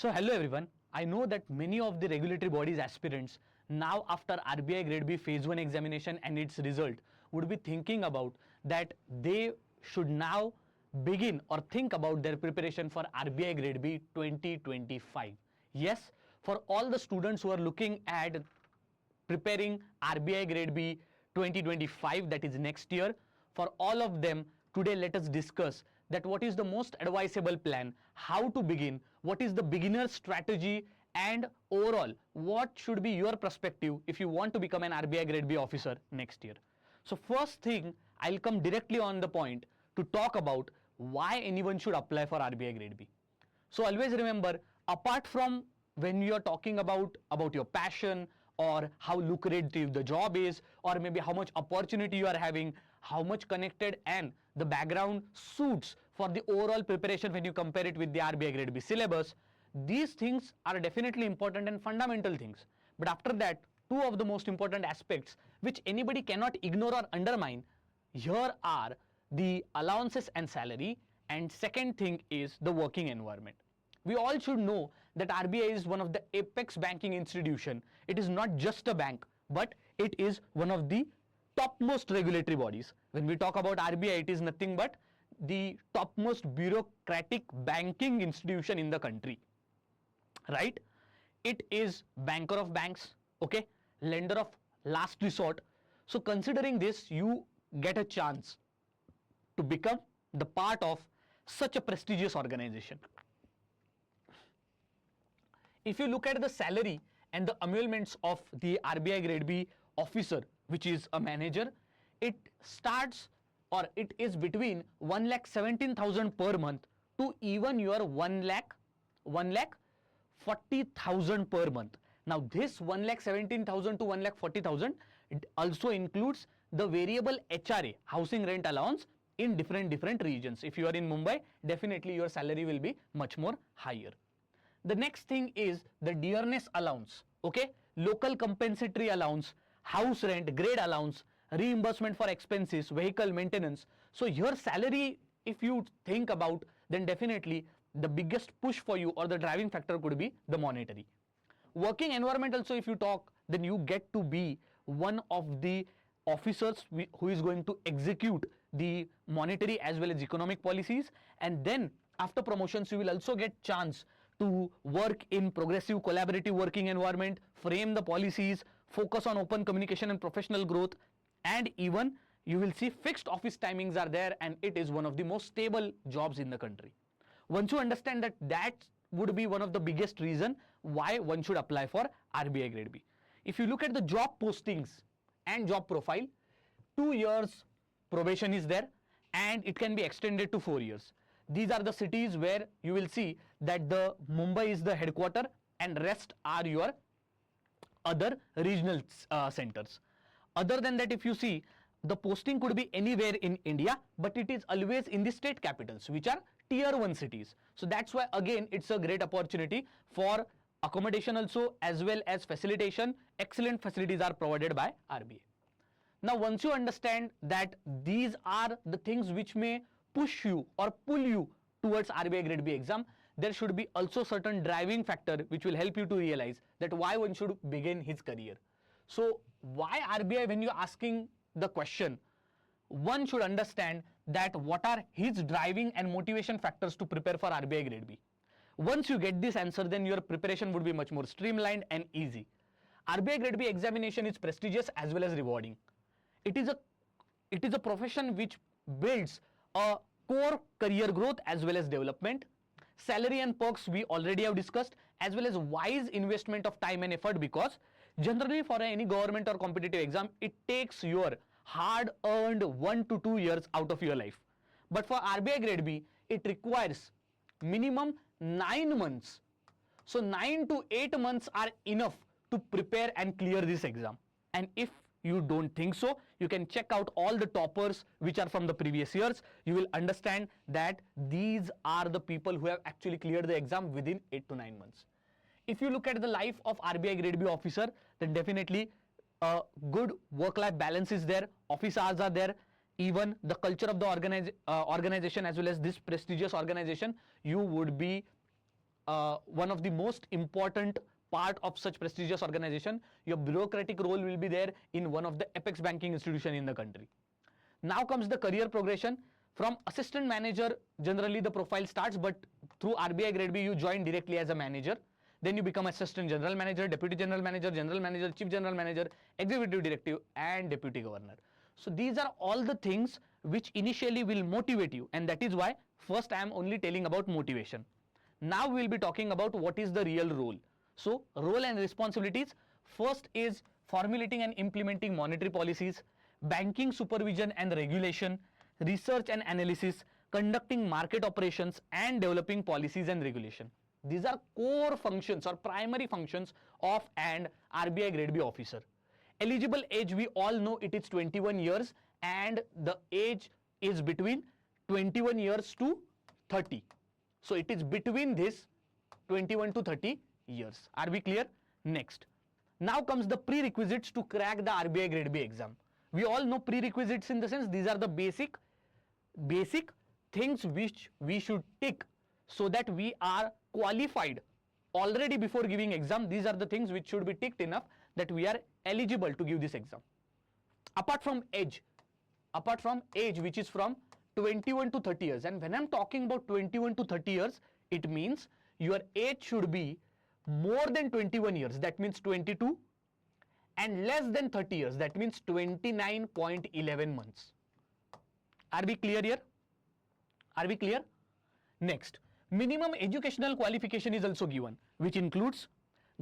So hello everyone. I know that many of the regulatory bodies aspirants now after RBI Grade B Phase 1 examination and its result would be thinking about that they should now begin or think about their preparation for RBI Grade B 2025. Yes, for all the students who are looking at preparing RBI Grade B 2025, that is next year, for all of them, today let us discuss that what is the most advisable plan, how to begin, what is the beginner strategy, and overall what should be your perspective if you want to become an RBI Grade B officer next year. So first thing, I'll come directly on the point to talk about why anyone should apply for RBI Grade B. So always remember, apart from when you are talking about your passion or how lucrative the job is, or maybe how much opportunity you are having, how much connected and the background suits for the overall preparation when you compare it with the RBI Grade B syllabus, these things are definitely important and fundamental things. But after that, two of the most important aspects which anybody cannot ignore or undermine here are the allowances and salary, and second thing is the working environment. We all should know that RBI is one of the apex banking institution. It is not just a bank, but it is one of the topmost regulatory bodies. When we talk about RBI, it is nothing but the topmost bureaucratic banking institution in the country, right? It is banker of banks, okay, lender of last resort. So considering this, you get a chance to become the part of such a prestigious organization. If you look at the salary and the emoluments of the RBI Grade B officer, which is a manager, it starts or it is between 1,17,000 per month to even your 1,40,000 per month. Now this 1,17,000 to 1,40,000, it also includes the variable HRA, housing rent allowance, in different regions. If you are in Mumbai, definitely your salary will be much more higher. The next thing is the dearness allowance, okay, local compensatory allowance, house rent, grade allowance, reimbursement for expenses, vehicle maintenance. So your salary, if you think about, then definitely the biggest push for you or the driving factor could be the monetary. Working environment also, if you talk, then you get to be one of the officers who is going to execute the monetary as well as economic policies, and then after promotions you will also get chance to work in progressive collaborative working environment, frame the policies, focus on open communication and professional growth, and even you will see fixed office timings are there, and it is one of the most stable jobs in the country. Once you understand that, that would be one of the biggest reason why one should apply for RBI Grade B. If you look at the job postings and job profile, 2 years probation is there and it can be extended to 4 years. These are the cities where you will see that the Mumbai is the headquarter and rest are your other regional centers. Other than that, if you see, the posting could be anywhere in India, but it is always in the state capitals, which are tier 1 cities. So that's why again it's a great opportunity for accommodation also as well as facilitation. Excellent facilities are provided by RBI. Now once you understand that these are the things which may push you or pull you towards RBI Grade B exam, there should be also certain driving factor which will help you to realize that why one should begin his career. So why RBI, when you're asking the question, one should understand that what are his driving and motivation factors to prepare for RBI Grade B. Once you get this answer, then your preparation would be much more streamlined and easy. RBI Grade B examination is prestigious as well as rewarding. It is a profession which builds a core career growth as well as development. Salary and perks we already have discussed, as well as wise investment of time and effort, because generally for any government or competitive exam, it takes your hard earned 1 to 2 years out of your life. But for RBI Grade B, it requires minimum 9 months. So 9 to 8 months are enough to prepare and clear this exam. And if you don't think so, you can check out all the toppers which are from the previous years. You will understand that these are the people who have actually cleared the exam within 8 to 9 months. If you look at the life of RBI Grade B officer, then definitely a good work-life balance is there, office hours are there, even the culture of the organization as well as this prestigious organization, you would be one of the most important part of such prestigious organization. Your bureaucratic role will be there in one of the apex banking institution in the country. Now comes the career progression. From assistant manager, generally the profile starts, but through RBI Grade B, you join directly as a manager. Then you become assistant general manager, deputy general manager, chief general manager, executive directive, and deputy governor. So these are all the things which initially will motivate you, and that is why first I am only telling about motivation. Now we will be talking about what is the real role. So role and responsibilities. First is formulating and implementing monetary policies, banking supervision and regulation, research and analysis, conducting market operations, and developing policies and regulation. These are core functions or primary functions of an RBI Grade B officer. Eligible age, we all know it is 21 years, and the age is between 21 years to 30. So it is between this 21 to 30 years. Are we clear? Next. Now comes the prerequisites to crack the RBI Grade B exam. We all know prerequisites in the sense these are the basic things which we should tick so that we are qualified already before giving exam. These are the things which should be ticked enough that we are eligible to give this exam. Apart from age which is from 21 to 30 years, and when I'm talking about 21 to 30 years, it means your age should be more than 21 years, that means 22, and less than 30 years, that means 29.11 months. Are we clear here? Are we clear? Next, minimum educational qualification is also given, which includes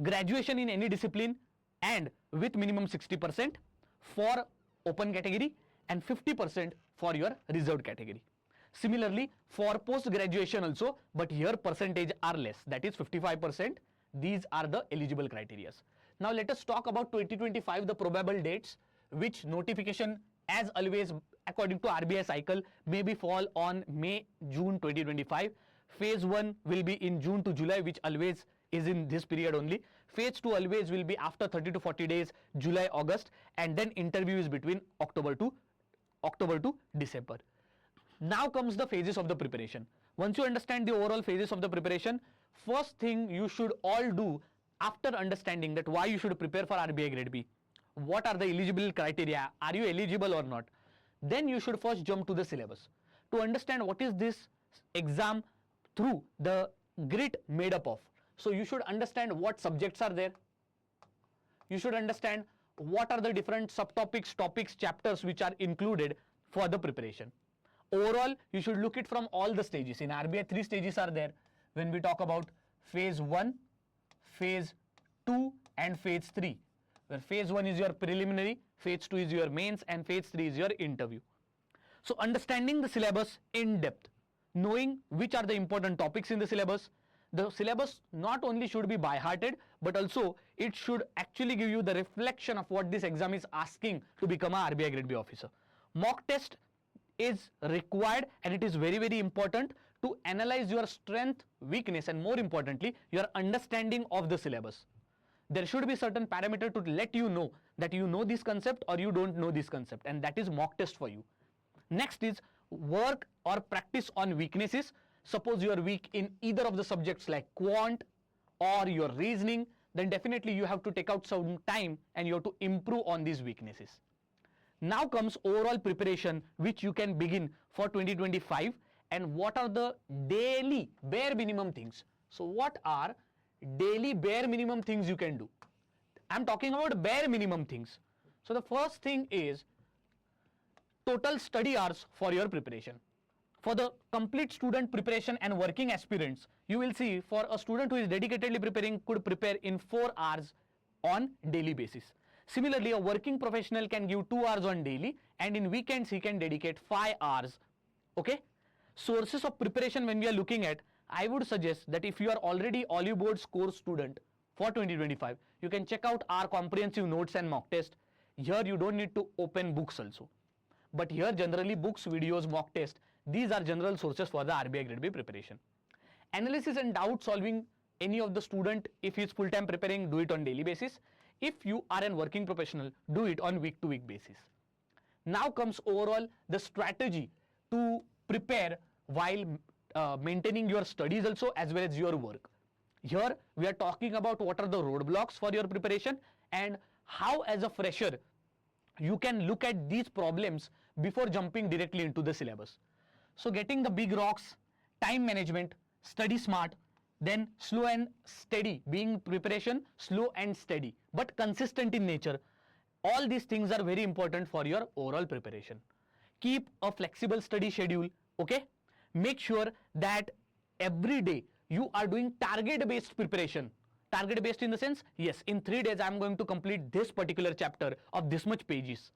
graduation in any discipline and with minimum 60% for open category and 50% for your reserved category. Similarly, for post graduation also, but here percentage are less, that is 55%. These are the eligible criteria. Now let us talk about 2025, the probable dates, which notification as always according to RBI cycle maybe fall on May, June 2025. Phase 1 will be in June to July, which always is in this period only. Phase 2 always will be after 30 to 40 days, July, August, and then interview is between October to December. Now comes the phases of the preparation. Once you understand the overall phases of the preparation, first thing you should all do after understanding that why you should prepare for RBI Grade B, what are the eligible criteria, are you eligible or not, then you should first jump to the syllabus to understand what is this exam through the grit made up of. So you should understand what subjects are there, you should understand what are the different subtopics, topics, chapters which are included for the preparation. Overall, you should look it from all the stages. In RBI, 3 stages are there when we talk about phase 1, phase 2 and phase 3, where phase 1 is your preliminary, phase 2 is your mains, and phase 3 is your interview. So understanding the syllabus in depth, knowing which are the important topics in the syllabus not only should be by-hearted, but also it should actually give you the reflection of what this exam is asking to become a RBI Grade B officer. Mock test is required, and it is very, very important to analyze your strength, weakness, and more importantly, your understanding of the syllabus. There should be certain parameter to let you know that you know this concept or you don't know this concept, and that is mock test for you. Next is work or practice on weaknesses. Suppose you are weak in either of the subjects like quant or your reasoning, then definitely you have to take out some time and you have to improve on these weaknesses. Now comes overall preparation, which you can begin for 2025, and what are the daily bare minimum things. So what are daily bare minimum things you can do? I'm talking about bare minimum things. So the first thing is total study hours for your preparation. For the complete student preparation and working aspirants, you will see for a student who is dedicatedly preparing could prepare in 4 hours on daily basis. Similarly, a working professional can give 2 hours on daily, and in weekends he can dedicate 5 hours. Okay? Sources of preparation when we are looking at, I would suggest that if you are already Oliveboard's course student for 2025, you can check out our comprehensive notes and mock test. Here you don't need to open books also. But here generally books, videos, mock test, these are general sources for the RBI Grade B preparation. Analysis and doubt solving, any of the student, if he is full-time preparing, do it on daily basis. If you are a working professional, do it on week-to-week basis. Now comes overall the strategy to prepare while maintaining your studies also as well as your work. Here we are talking about what are the roadblocks for your preparation and how as a fresher you can look at these problems before jumping directly into the syllabus. So getting the big rocks, time management, study smart, then slow and steady, being preparation slow and steady but consistent in nature. All these things are very important for your overall preparation. Keep a flexible study schedule, okay? Make sure that every day you are doing target based preparation. Target based in the sense, yes, in 3 days I am going to complete this particular chapter of this much pages.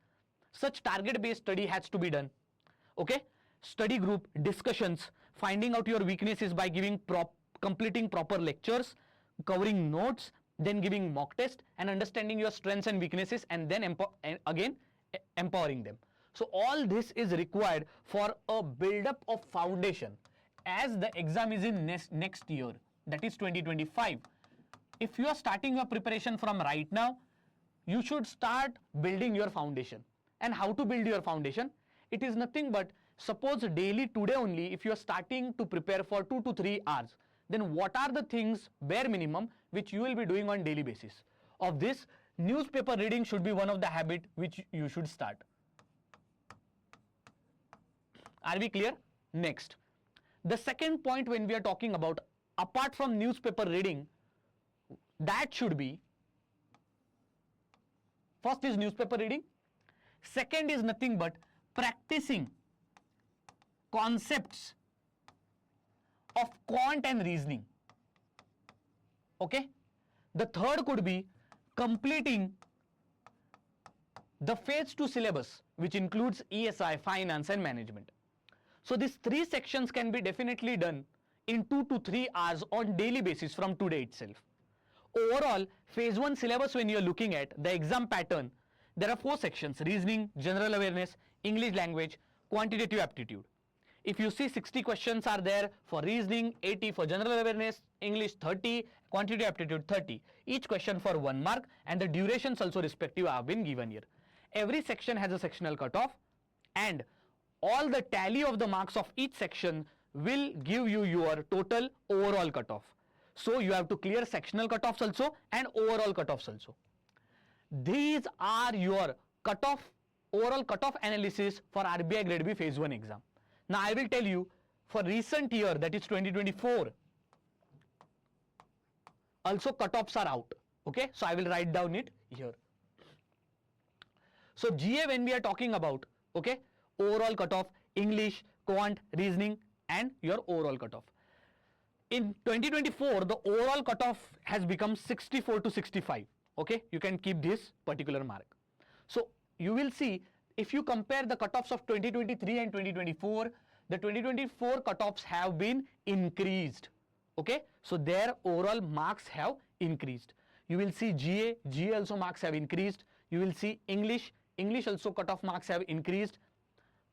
Such target based study has to be done, okay? Study group discussions, finding out your weaknesses by completing proper lectures, covering notes, then giving mock test and understanding your strengths and weaknesses, and then again empowering them. So all this is required for a build up of foundation. As the exam is in next year, that is 2025, if you are starting your preparation from right now, you should start building your foundation. And how to build your foundation? It is nothing but, suppose daily today only, if you are starting to prepare for 2 to 3 hours, then what are the things bare minimum which you will be doing on daily basis? Of this, newspaper reading should be one of the habit which you should start. Are we clear? Next, the second point when we are talking about, apart from newspaper reading, that should be, first is newspaper reading, second is nothing but practicing concepts of quant and reasoning, okay? The third could be completing the phase 2 syllabus, which includes ESI, finance and management. So these 3 sections can be definitely done in 2 to 3 hours on daily basis from today itself. Overall, phase 1 syllabus, when you are looking at the exam pattern, there are 4 sections: reasoning, general awareness, English language, quantitative aptitude. If you see, 60 questions are there for reasoning, 80 for general awareness, English 30, quantitative aptitude 30. Each question for 1 mark, and the durations also respective have been given here. Every section has a sectional cutoff, and all the tally of the marks of each section will give you your total overall cutoff. So you have to clear sectional cutoffs also and overall cutoffs also. These are your cutoff, overall cutoff analysis for RBI Grade B Phase 1 exam. Now I will tell you, for recent year, that is 2024, also cutoffs are out, okay? So I will write down it here. So GA, when we are talking about, okay, overall cutoff, English, quant, reasoning and your overall cutoff. In 2024, the overall cutoff has become 64 to 65, okay? You can keep this particular mark. So you will see, if you compare the cutoffs of 2023 and 2024, the 2024 cutoffs have been increased, okay? So their overall marks have increased. You will see GA also marks have increased. You will see English also cutoff marks have increased.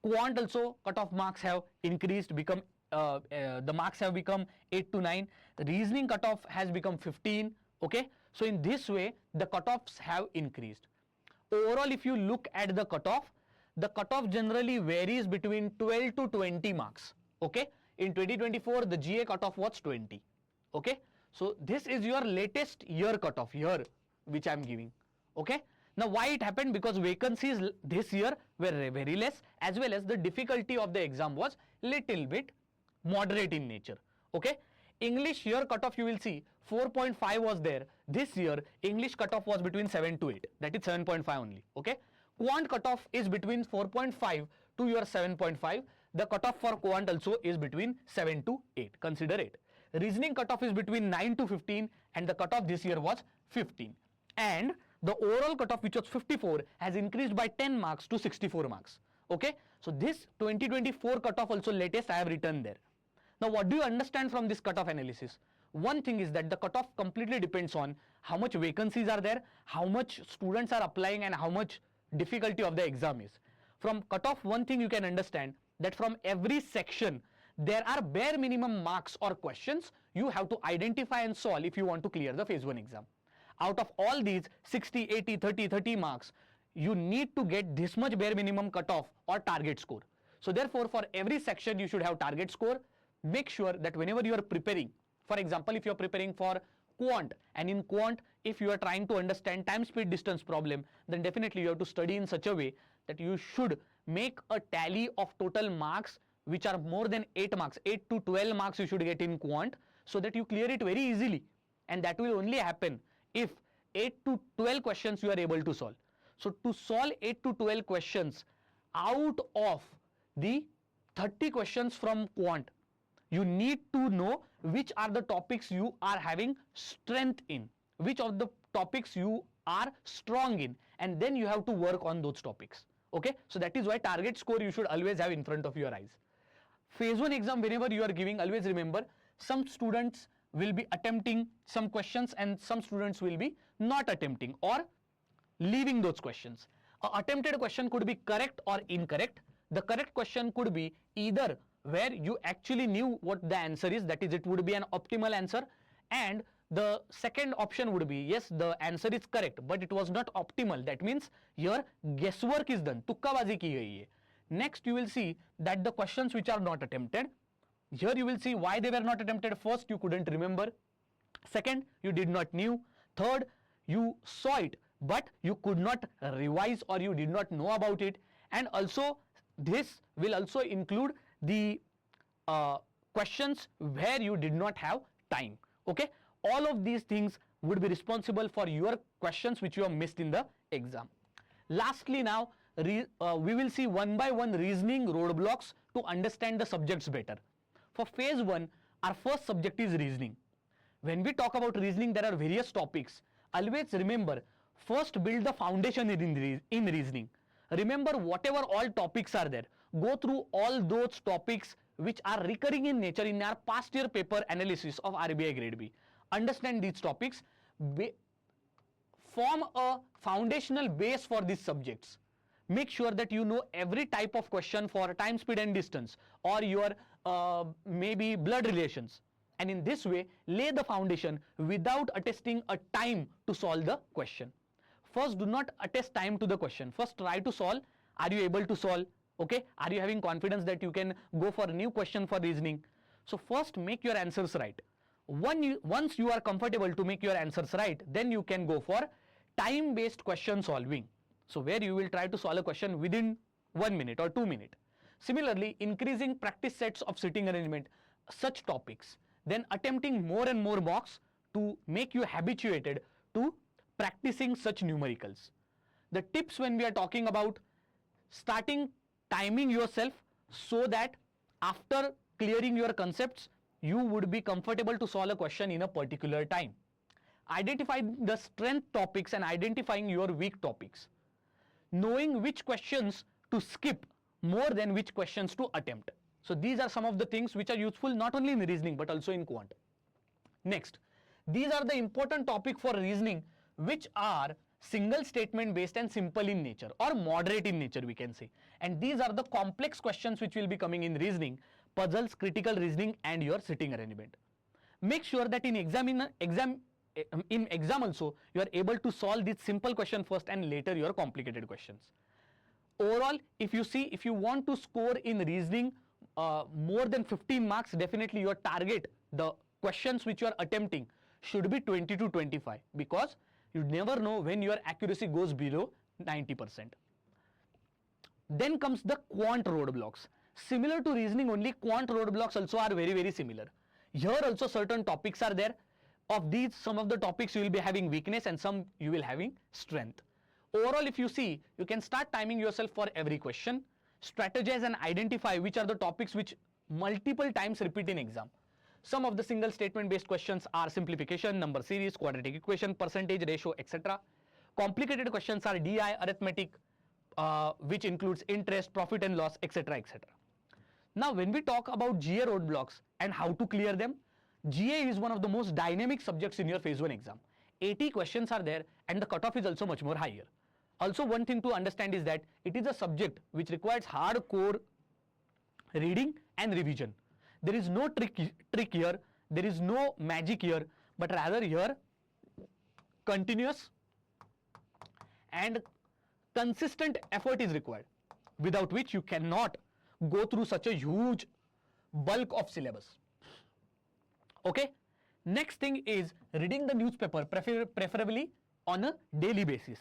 Quant also cutoff marks have increased, the marks have become 8 to 9. Reasoning cutoff has become 15, okay? So in this way, the cutoffs have increased. Overall, if you look at the cutoff generally varies between 12 to 20 marks, okay? In 2024, the GA cutoff was 20, okay? So this is your latest year cutoff here, which I am giving, okay? Now why it happened? Because vacancies this year were very less, as well as the difficulty of the exam was little bit moderate in nature, okay? English year cutoff, you will see 4.5 was there. This year English cutoff was between 7 to 8, that is 7.5 only, okay? Quant cutoff is between 4.5 to your 7.5. The cutoff for quant also is between 7 to 8, consider it. Reasoning cutoff is between 9 to 15, and the cutoff this year was 15. And the overall cutoff, which was 54, has increased by 10 marks to 64 marks, okay? So this 2024 cutoff also latest I have written there. Now what do you understand from this cutoff analysis? One thing is that the cutoff completely depends on how much vacancies are there, how much students are applying and how much difficulty of the exam is. From cutoff, one thing you can understand, that from every section there are bare minimum marks or questions you have to identify and solve if you want to clear the phase 1 exam. Out of all these 60, 80, 30, 30 marks, you need to get this much bare minimum cutoff or target score. So therefore, for every section you should have target score. Make sure that whenever you are preparing, For example, if you are preparing for quant, and in quant, if you are trying to understand time speed distance problem, then definitely you have to study in such a way that you should make a tally of total marks which are more than 8 marks. 8 to 12 marks you should get in quant, so that you clear it very easily, and that will only happen if 8 to 12 questions you are able to solve. So to solve 8 to 12 questions out of the 30 questions from quant, you need to know which are the topics you are having strength in, which of the topics you are strong in, and then you have to work on those topics. Okay, so that is why target score you should always have in front of your eyes. Phase 1 exam, whenever you are giving, always remember, some students will be attempting some questions and some students will be not attempting or leaving those questions. A attempted question could be correct or incorrect. The correct question could be either where you actually knew what the answer is, that is, it would be an optimal answer, and the second option would be, yes, the answer is correct, but it was not optimal. That means your guesswork is done, tukkabazi ki gayi hai. Next, you will see that the questions which are not attempted, here you will see why they were not attempted. First, you couldn't remember. Second, you did not knew. Third, you saw it, but you could not revise or you did not know about it. And also, this will also include the questions where you did not have time. Okay, all of these things would be responsible for your questions which you have missed in the exam. Lastly, now we will see one by one reasoning roadblocks to understand the subjects better. For phase 1, our first subject is reasoning. When we talk about reasoning, there are various topics. Always remember, first build the foundation in reasoning. Remember whatever all topics are there. Go through all those topics which are recurring in nature in our past year paper analysis of RBI Grade B. Understand these topics, form a foundational base for these subjects. Make sure that you know every type of question for time, speed and distance, or your maybe blood relations. And in this way, lay the foundation without attesting a time to solve the question. First, do not attest time to the question. First, try to solve. Are you able to solve? Okay, are you having confidence that you can go for a new question for reasoning? So first, make your answers right. Once you are comfortable to make your answers right, then you can go for time based question solving. So where you will try to solve a question within 1 minute or 2 minutes. Similarly, increasing practice sets of sitting arrangement, such topics. Then attempting more and more mocks to make you habituated to practicing such numericals. The tips when we are talking about starting timing yourself so that after clearing your concepts, you would be comfortable to solve a question in a particular time. Identify the strength topics and identifying your weak topics. Knowing which questions to skip more than which questions to attempt. So these are some of the things which are useful not only in reasoning but also in quant. Next, these are the important topic for reasoning which are single statement based and simple in nature or moderate in nature, we can say. And these are the complex questions which will be coming in reasoning, puzzles, critical reasoning and your sitting arrangement. Make sure that in exam also you are able to solve this simple question first and later your complicated questions. Overall, if you want to score in reasoning more than 15 marks, definitely your target, the questions which you are attempting should be 20 to 25, because you never know when your accuracy goes below 90%. Then comes the quant roadblocks. Similar to reasoning, only quant roadblocks also are very, very similar. Here also certain topics are there. Of these, some of the topics you will be having weakness and some you will having strength. Overall, if you see, you can start timing yourself for every question, strategize and identify which are the topics which multiple times repeat in exam. Some of the single statement based questions are simplification, number series, quadratic equation, percentage, ratio, etc. Complicated questions are DI, arithmetic, which includes interest, profit and loss, etc., etc. Now, when we talk about GA roadblocks and how to clear them, GA is one of the most dynamic subjects in your phase 1 exam. 80 questions are there and the cutoff is also much more higher. Also, one thing to understand is that it is a subject which requires hardcore reading and revision. There is no trick here, there is no magic here, but rather here continuous and consistent effort is required, without which you cannot go through such a huge bulk of syllabus. Okay, Next thing is reading the newspaper, preferably on a daily basis.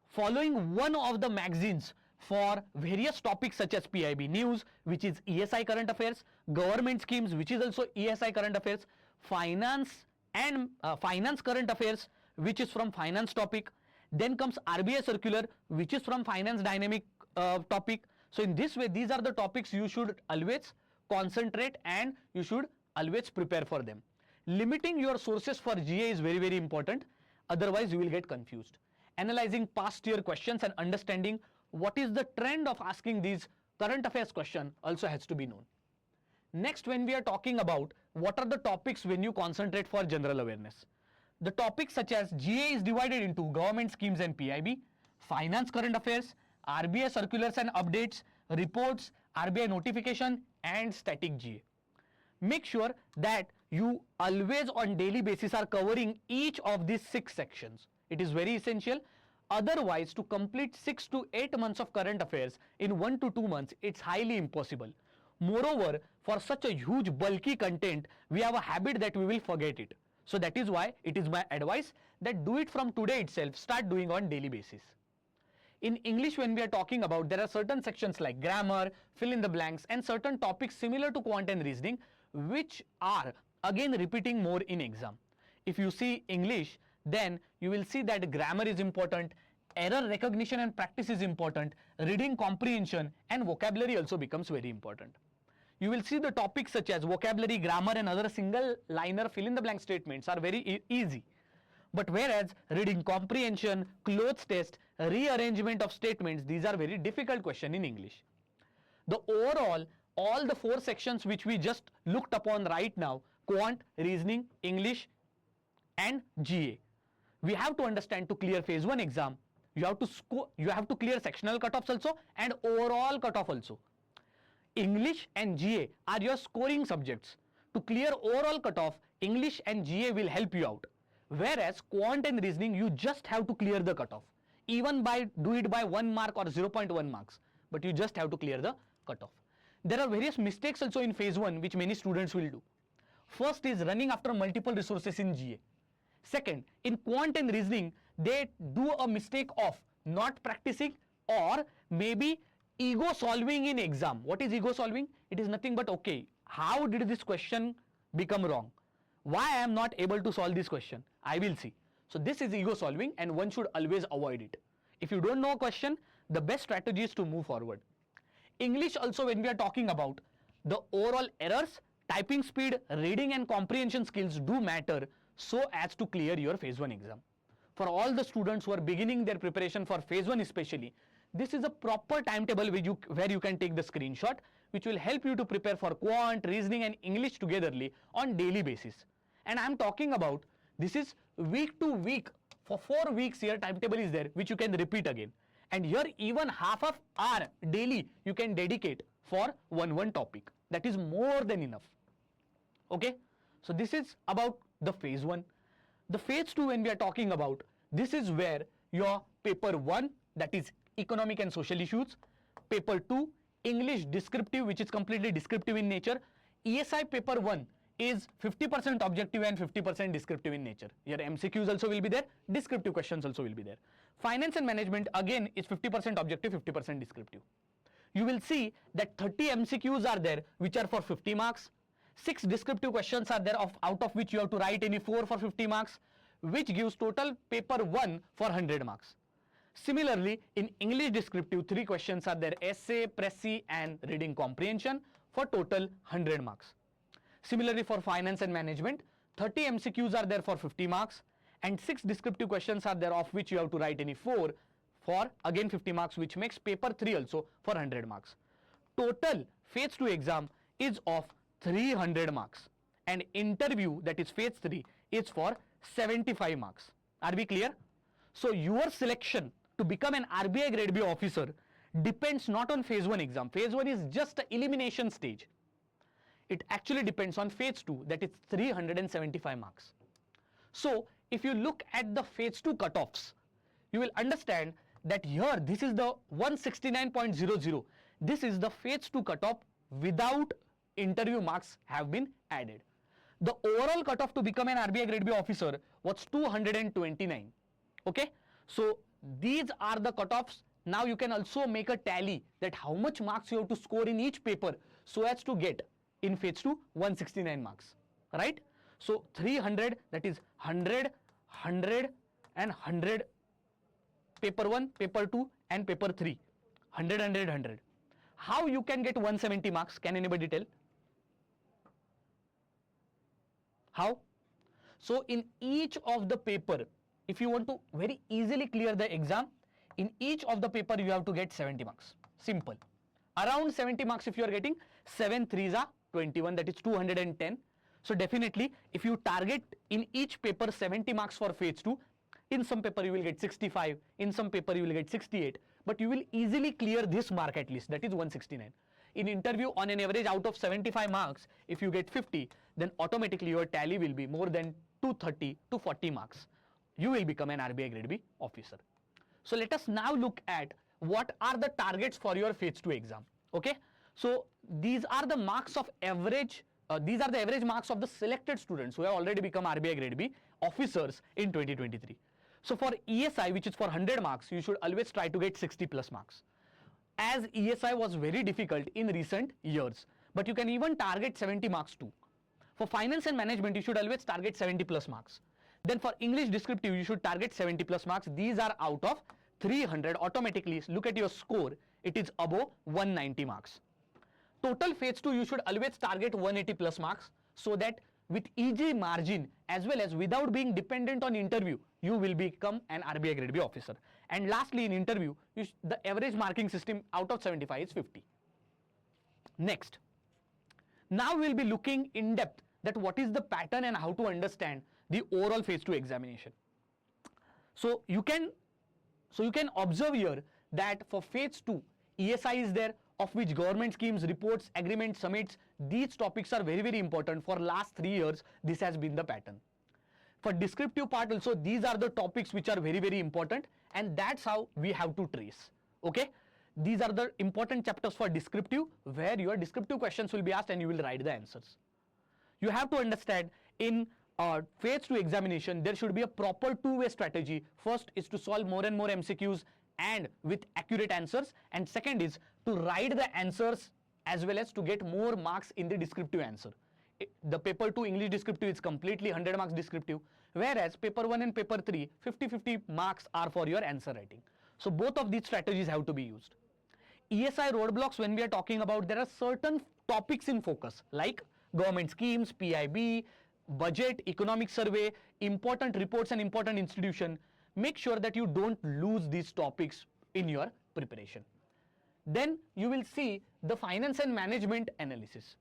Following one of the magazines for various topics such as PIB News, which is ESI current affairs, government schemes, which is also ESI current affairs, finance and finance current affairs, which is from finance topic. Then comes RBI circular, which is from finance dynamic topic. So in this way, these are the topics you should always concentrate and you should always prepare for them. Limiting your sources for GA is very, very important. Otherwise, you will get confused. Analyzing past year questions and understanding what is the trend of asking these current affairs question also has to be known. Next, when we are talking about what are the topics when you concentrate for general awareness. The topics such as GA is divided into government schemes and PIB, finance current affairs, RBI circulars and updates, reports, RBI notification and static GA. Make sure that you always on daily basis are covering each of these 6 sections. It is very essential. Otherwise, to complete 6 to 8 months of current affairs in 1 to 2 months, it's highly impossible. Moreover, for such a huge bulky content, we have a habit that we will forget it. So that is why it is my advice that do it from today itself, start doing on daily basis. In English, when we are talking about, there are certain sections like grammar, fill in the blanks and certain topics similar to quant and reasoning, which are again repeating more in exam. If you see English, then you will see that grammar is important, error recognition and practice is important, reading comprehension and vocabulary also becomes very important. You will see the topics such as vocabulary, grammar and other single liner fill in the blank statements are very easy. But whereas reading comprehension, clothes test, rearrangement of statements, these are very difficult questions in English. The overall, all the 4 sections which we just looked upon right now, quant, reasoning, English and GA. We have to understand to clear phase 1 exam, you have to clear sectional cutoffs also and overall cutoff also. English and GA are your scoring subjects. To clear overall cutoff, English and GA will help you out. Whereas quant and reasoning, you just have to clear the cutoff. Even do it by 1 mark or 0.1 marks, but you just have to clear the cutoff. There are various mistakes also in phase 1 which many students will do. First is running after multiple resources in GA. Second, in quant and reasoning, they do a mistake of not practicing or maybe ego solving in exam. What is ego solving? It is nothing but, okay, how did this question become wrong? Why I am not able to solve this question? I will see. So this is ego solving and one should always avoid it. If you don't know a question, the best strategy is to move forward. English also, when we are talking about the overall errors, typing speed, reading and comprehension skills do matter so as to clear your phase 1 exam. For all the students who are beginning their preparation for phase 1 especially, this is a proper timetable where you can take the screenshot, which will help you to prepare for quant, reasoning and English togetherly on daily basis. And I am talking about, this is week to week, for 4 weeks here timetable is there, which you can repeat again. And here even half of hour daily you can dedicate for one topic. That is more than enough. Okay, so this is about the phase 1. The phase 2, when we are talking about, this is where your paper 1, that is economic and social issues, paper 2, English descriptive, which is completely descriptive in nature. ESI paper 1 is 50% objective and 50% descriptive in nature. Your MCQs also will be there, descriptive questions also will be there. Finance and management again is 50% objective, 50% descriptive. You will see that 30 MCQs are there which are for 50 marks. 6 descriptive questions are there out of which you have to write any 4 for 50 marks, which gives total paper 1 for 100 marks. Similarly, in English descriptive, 3 questions are there, essay, précis and reading comprehension for total 100 marks. Similarly, for finance and management, 30 MCQs are there for 50 marks and 6 descriptive questions are there of which you have to write any 4 for again 50 marks, which makes paper 3 also for 100 marks. Total phase 2 exam is of 300 marks and interview, that is phase 3, is for 75 marks. Are we clear? So your selection to become an RBI Grade B officer depends not on phase 1 exam. Phase 1 is just an elimination stage. It actually depends on phase 2, that is 375 marks. So if you look at the phase 2 cutoffs, you will understand that here this is the 169.00. This is the phase 2 cutoff without interview marks have been added. the overall cutoff to become an RBI Grade B officer was 229. Okay, so these are the cutoffs. Now you can also make a tally that how much marks you have to score in each paper so as to get in phase 2 169 marks, right? So 300, that is 100, 100 and 100, paper 1, paper 2 and paper 3, 100, 100, 100. How you can get 170 marks? Can anybody tell? How? So in each of the paper, if you want to very easily clear the exam, in each of the paper you have to get 70 marks. Simple. Around 70 marks if you are getting, 7 3s are 21, that is 210. So definitely if you target in each paper 70 marks for phase 2, in some paper you will get 65, in some paper you will get 68, but you will easily clear this mark at least, that is 169. In interview, on an average out of 75 marks, if you get 50, then automatically your tally will be more than 230 to 40 marks. You will become an RBI Grade B officer. So let us now look at what are the targets for your phase 2 exam. Okay, so these are the marks of average, these are the average marks of the selected students who have already become RBI Grade B officers in 2023. So for ESI, which is for 100 marks, you should always try to get 60 plus marks. As ESI was very difficult in recent years, but you can even target 70 marks too. For finance and management, you should always target 70 plus marks. Then for English descriptive, you should target 70 plus marks. These are out of 300. Automatically, look at your score, it is above 190 marks. Total phase 2, you should always target 180 plus marks, so that with easy margin as well as without being dependent on interview, you will become an RBI Grade B officer. And lastly, in interview, the average marking system out of 75 is 50. Next, now we will be looking in depth that what is the pattern and how to understand the overall phase 2 examination. So you can observe here that for phase 2, ESI is there, of which government schemes, reports, agreements, summits, these topics are very, very important. For last 3 years, this has been the pattern. For descriptive part also, these are the topics which are very, very important, and that's how we have to trace. Okay, these are the important chapters for descriptive, where your descriptive questions will be asked and you will write the answers. You have to understand in phase 2 examination, there should be a proper two-way strategy. First is to solve more and more MCQs and with accurate answers, and second is to write the answers as well as to get more marks in the descriptive answer. The paper 2 English descriptive is completely 100 marks descriptive, whereas paper 1 and paper 3 50-50 marks are for your answer writing. So both of these strategies have to be used. ESI roadblocks, when we are talking about, there are certain topics in focus like government schemes, PIB, budget, economic survey, important reports and important institution. Make sure that you don't lose these topics in your preparation. Then you will see the finance and management analysis.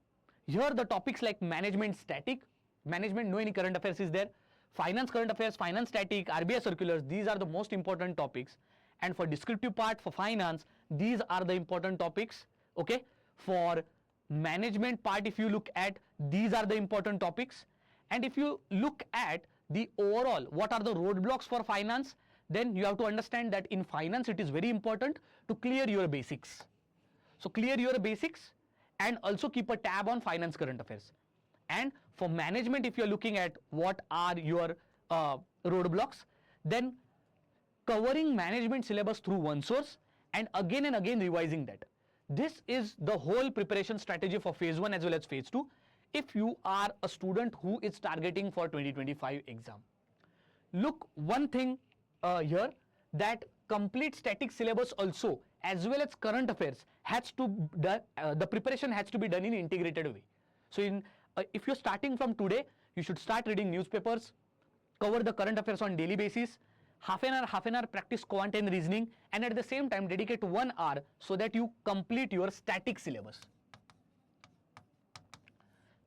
Here the topics like management static, management no any current affairs is there, finance current affairs, finance static, RBI circulars, these are the most important topics. And for descriptive part, for finance, these are the important topics. Okay, for management part, if you look at, these are the important topics. And if you look at the overall, what are the roadblocks for finance, then you have to understand that in finance it is very important to clear your basics. So clear your basics and also keep a tab on finance current affairs. And for management, if you are looking at what are your roadblocks, then covering management syllabus through one source and again revising that. This is the whole preparation strategy for phase 1 as well as phase 2. If you are a student who is targeting for 2025 exam. Look, one thing here, that complete static syllabus also as well as current affairs has to the preparation has to be done in integrated way. So if you're starting from today, you should start reading newspapers, cover the current affairs on daily basis, half an hour practice quant and reasoning, and at the same time dedicate 1 hour so that you complete your static syllabus.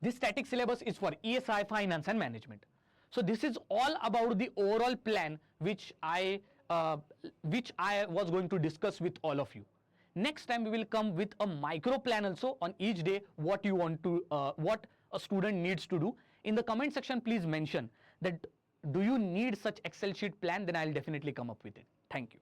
This static syllabus is for ESI, finance and management. So this is all about the overall plan which I was going to discuss with all of you. Next time we will come with a micro plan also on each day, what you want to, what a student needs to do. In the comment section, please mention that do you need such Excel sheet plan, then I'll definitely come up with it. Thank you.